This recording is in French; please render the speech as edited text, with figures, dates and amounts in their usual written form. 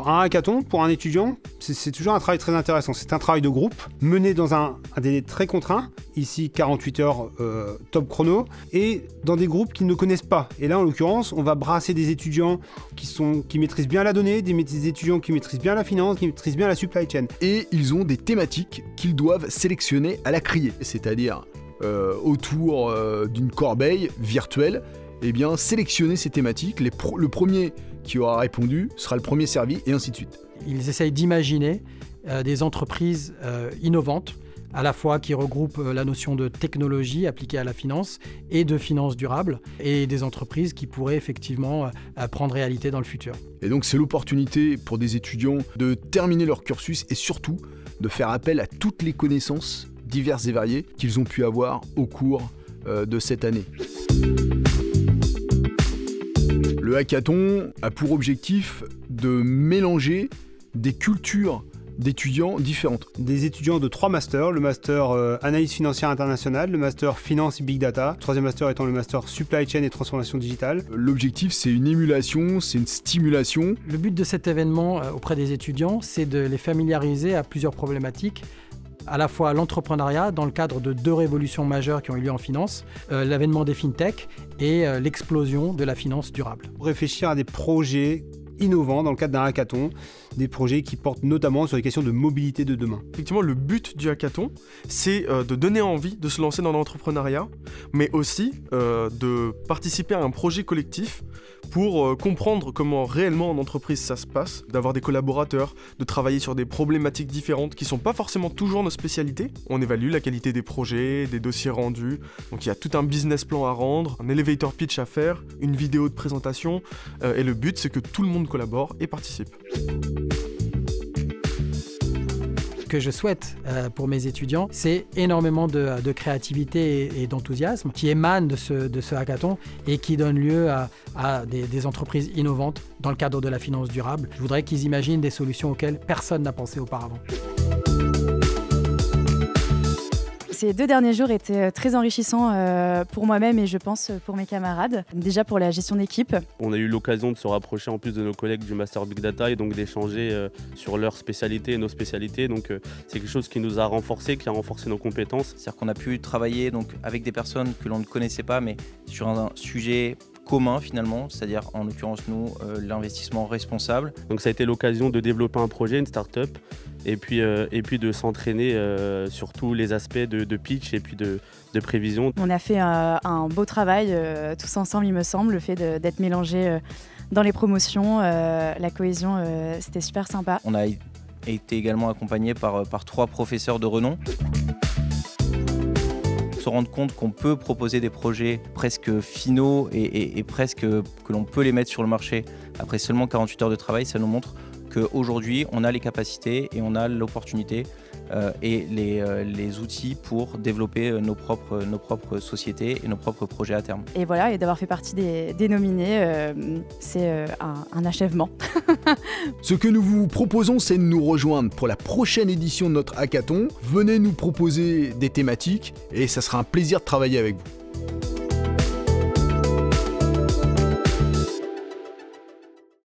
Alors un hackathon, pour un étudiant, c'est toujours un travail très intéressant. C'est un travail de groupe, mené dans un délai très contraint, ici 48 heures top chrono, et dans des groupes qu'ils ne connaissent pas. Et là, en l'occurrence, on va brasser des étudiants qui maîtrisent bien la donnée, des étudiants qui maîtrisent bien la finance, qui maîtrisent bien la supply chain. Et ils ont des thématiques qu'ils doivent sélectionner à la criée, c'est-à-dire autour d'une corbeille virtuelle, eh bien sélectionner ces thématiques. Le premier qui aura répondu sera le premier servi, et ainsi de suite. Ils essayent d'imaginer des entreprises innovantes, à la fois qui regroupent la notion de technologie appliquée à la finance et de finance durable, et des entreprises qui pourraient effectivement prendre réalité dans le futur. Et donc c'est l'opportunité pour des étudiants de terminer leur cursus et surtout de faire appel à toutes les connaissances diverses et variées qu'ils ont pu avoir au cours de cette année. Le hackathon a pour objectif de mélanger des cultures d'étudiants différentes. Des étudiants de 3 masters, le master analyse financière internationale, le master finance et big data, le troisième master étant le master supply chain et transformation digitale. L'objectif, c'est une émulation, c'est une stimulation. Le but de cet événement auprès des étudiants, c'est de les familiariser à plusieurs problématiques, à la fois l'entrepreneuriat dans le cadre de 2 révolutions majeures qui ont eu lieu en finance, l'avènement des fintech et l'explosion de la finance durable. Réfléchir à des projets innovants dans le cadre d'un hackathon, des projets qui portent notamment sur les questions de mobilité de demain. Effectivement, le but du hackathon, c'est de donner envie de se lancer dans l'entrepreneuriat, mais aussi de participer à un projet collectif pour comprendre comment réellement en entreprise ça se passe, d'avoir des collaborateurs, de travailler sur des problématiques différentes qui ne sont pas forcément toujours nos spécialités. On évalue la qualité des projets, des dossiers rendus, donc il y a tout un business plan à rendre, un elevator pitch à faire, une vidéo de présentation, et le but c'est que tout le monde collabore et participe. Ce que je souhaite pour mes étudiants, c'est énormément de créativité et d'enthousiasme qui émanent de ce hackathon et qui donnent lieu à des entreprises innovantes dans le cadre de la finance durable. Je voudrais qu'ils imaginent des solutions auxquelles personne n'a pensé auparavant. Ces 2 derniers jours étaient très enrichissants pour moi-même et je pense pour mes camarades. Déjà pour la gestion d'équipe. On a eu l'occasion de se rapprocher en plus de nos collègues du Master Big Data et donc d'échanger sur leurs spécialités et nos spécialités. Donc c'est quelque chose qui nous a renforcés, qui a renforcé nos compétences. C'est-à-dire qu'on a pu travailler donc, avec des personnes que l'on ne connaissait pas, mais sur un sujet commun finalement, c'est-à-dire en l'occurrence nous, l'investissement responsable. Donc ça a été l'occasion de développer un projet, une start-up, et puis de s'entraîner sur tous les aspects de pitch et puis de prévision. On a fait un beau travail tous ensemble, il me semble, le fait d'être mélangés dans les promotions, la cohésion, c'était super sympa. On a été également accompagné par 3 professeurs de renom. Se rendre compte qu'on peut proposer des projets presque finaux et presque que l'on peut les mettre sur le marché après seulement 48 heures de travail, ça nous montre qu'aujourd'hui on a les capacités et on a l'opportunité et les outils pour développer nos propres sociétés et nos propres projets à terme. Et voilà, et d'avoir fait partie des nominés, c'est un achèvement. Ce que nous vous proposons, c'est de nous rejoindre pour la prochaine édition de notre hackathon. Venez nous proposer des thématiques et ça sera un plaisir de travailler avec vous.